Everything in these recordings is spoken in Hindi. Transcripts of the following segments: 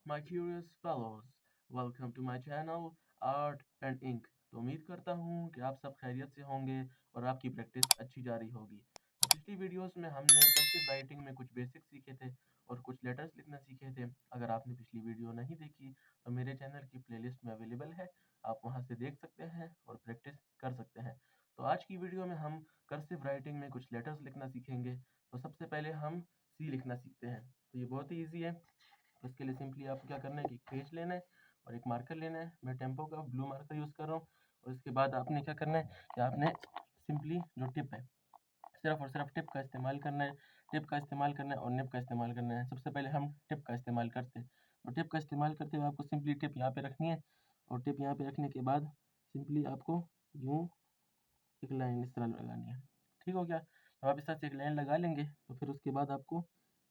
my curious fellows, welcome to my channel Art and Ink। तो उम्मीद करता हूँ कि आप सब खैरियत से होंगे और आपकी प्रैक्टिस अच्छी जा रही होगी। तो पिछली वीडियोस में हमने कर्सिव राइटिंग में कुछ बेसिक्स सीखे थे और कुछ लेटर्स लिखना सीखे थे। अगर आपने पिछली वीडियो नहीं देखी तो मेरे चैनल की प्लेलिस्ट में अवेलेबल है, आप वहाँ से देख सकते हैं और प्रैक्टिस कर सकते हैं। तो आज की वीडियो में हम कर्सिव राइटिंग में कुछ लेटर्स लिखना सीखेंगे। तो सबसे पहले हम सी लिखना सीखते हैं। तो ये बहुत ही ईजी है। तो इसके लिए सिंपली आपको क्या करना है कि एक पेज लेना है और एक मार्कर लेना है। मैं टेम्पो का ब्लू मार्कर यूज़ कर रहा हूँ। और इसके बाद आपने क्या करना है कि आपने सिंपली जो टिप है, सिर्फ और सिर्फ टिप का इस्तेमाल करना है। टिप का इस्तेमाल करना है और निब का इस्तेमाल करना है। सबसे पहले हम टिप का इस्तेमाल करते हैं। तो टिप का इस्तेमाल करते हुए आपको सिंपली टिप यहाँ पे रखनी है और टिप यहाँ पे रखने के बाद सिंपली आपको यूँ एक लाइन इस तरह लगानी है। ठीक हो गया? तो आप इस तरह से एक लाइन लगा लेंगे तो फिर उसके बाद आपको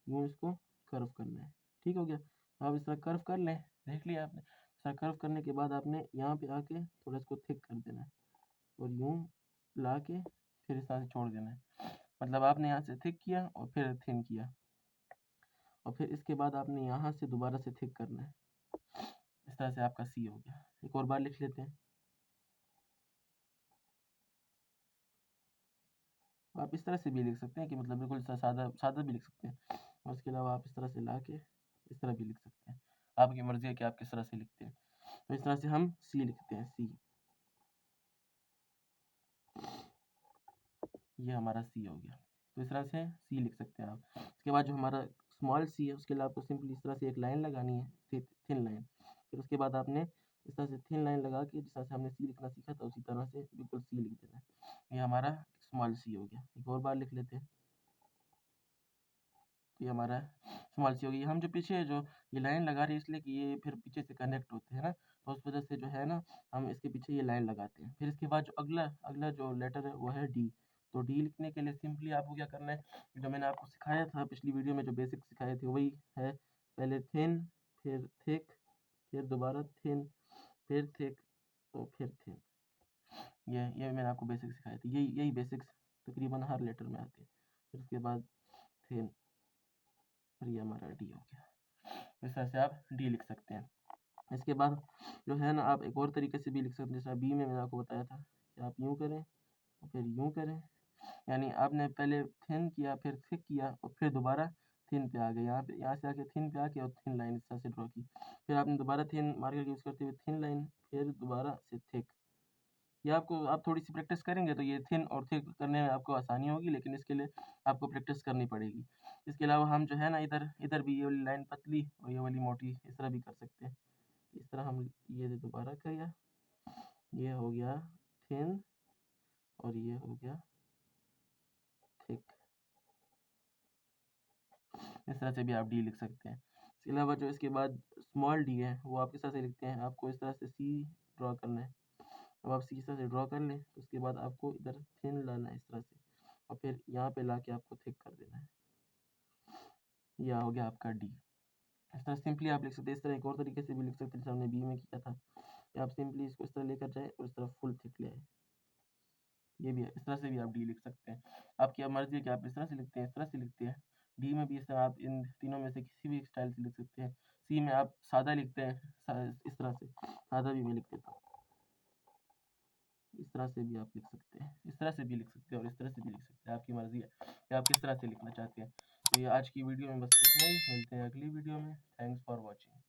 यूँ इसको कर्व करना है। ठीक हो गया? तो आप इस तरह कर्व कर लें। देख लिया आपने? इस तरह कर्व करने के बाद आपने यहाँ पे आके थोड़ा इसको थिक कर देना है और यूँ ला के फिर इस तरह से छोड़ देना है। मतलब आपने यहाँ से थिक किया और फिर थिन किया और फिर इसके बाद आपने यहाँ से दोबारा से थिक करना है। इस तरह से आपका सी हो गया। एक और बार लिख लेते हैं। आप इस तरह से भी लिख सकते हैं कि मतलब बिल्कुल सादा सादा भी लिख सकते हैं और इसके अलावा आप इस तरह से ला के इस तरह भी लिख सकते हैं। आपकी मर्ज़ी है कि आप किस तरह से लिखते हैं। तो इस तरह से हम सी लिखते हैं, सी। ये हमारा सी हो गया। तो इस तरह से सी लिख सकते हैं आप। इसके बाद जो हमारा स्मॉल सी है उसके लिए आपको सिंपली इस तरह से एक लाइन लगानी है, थिन लाइन। फिर उसके बाद आपने इस तरह से थिन लाइन लगा के जिस तरह से हमने सी लिखना सीखा था उसी तरह से बिल्कुल सी लिख देना है। ये हमारा स्मॉल सी हो गया। एक और बार लिख लेते हैं। ये हमारा स्मॉल सी होगी। हम जो पीछे जो ये लाइन लगा रहे हैं इसलिए कि ये फिर पीछे से कनेक्ट होते हैं ना, तो उस वजह से जो है ना हम इसके पीछे ये लाइन लगाते हैं। फिर इसके बाद जो अगला अगला जो लेटर है वो है डी। तो डी लिखने के लिए सिंपली आपको क्या करना है, जो मैंने आपको सिखाया था पिछली वीडियो में, जो बेसिक सिखाए थे वही है। पहले थिन, फिर थिक, फिर दोबारा थिन, फिर थिक और फिर थिन। ये मैंने आपको बेसिक सिखाए थे। यही बेसिक्स तकरीबन हर लेटर में आते हैं। फिर उसके बाद थिन और ये हमारा डी हो गया। इस तरह से आप डी लिख सकते हैं। इसके बाद जो है ना आप एक और तरीके से भी लिख सकते हैं। जैसा बी में मैंने आपको बताया था कि आप यूँ करें और फिर यूँ करें। यानी आपने पहले थिन किया, फिर थिक किया और फिर दोबारा थिन पे आ गए। यहाँ से आके थिन पे आके और थिन लाइन इस तरह से ड्रॉ की। फिर आपने दोबारा थिन मार्कर यूज़ करते हुए थिन लाइन, फिर दोबारा से थिक। ये आपको आप थोड़ी-सी प्रैक्टिस करेंगे तो ये थिन और थिक करने में आपको आसानी होगी, लेकिन इसके लिए आपको प्रैक्टिस करनी पड़ेगी। इसके अलावा हम जो है ना इधर इधर भी ये वाली लाइन पतली और ये वाली मोटी इस तरह भी कर सकते हैं। इस तरह हम ये दोबारा किया, ये हो गया थिन और ये हो गया थिक। इस तरह से भी आप डी लिख सकते हैं। इसके अलावा जो इसके बाद स्मॉल डी है वो आप किस तरह से लिखते हैं, आपको इस तरह से सी ड्रॉ करना है। अब आप सी इस तरह से ड्रॉ कर लें तो उसके बाद आपको इधर थिन लाना है इस तरह से और फिर यहाँ पे लाके आपको थिक कर देना है। यह हो गया आपका डी। इस तरह सिंपली आप लिख सकते हैं। इस तरह एक और तरीके से भी लिख सकते हैं जैसे हमने बी में किया था कि आप सिंपली इसको इस तरह लेकर जाएँ और इस तरह फुल थिक ले आएँ। ये भी है, इस तरह से भी आप डी लिख सकते हैं। आपकी अब मर्ज़ी है कि आप इस तरह से लिखते हैं, इस तरह से लिखते हैं। डी में भी इस तरह आप इन तीनों में से किसी भी स्टाइल से लिख सकते हैं। सी में आप सादा लिखते हैं, इस तरह से सादा भी मैं लिख देता हूँ। इस तरह से भी आप लिख सकते हैं, इस तरह से भी लिख सकते हैं और इस तरह से भी लिख सकते हैं। आपकी मर्ज़ी है कि आप किस तरह से लिखना चाहते हैं। तो ये आज की वीडियो में बस इतना ही। मिलते हैं अगली वीडियो में। Thanks for watching.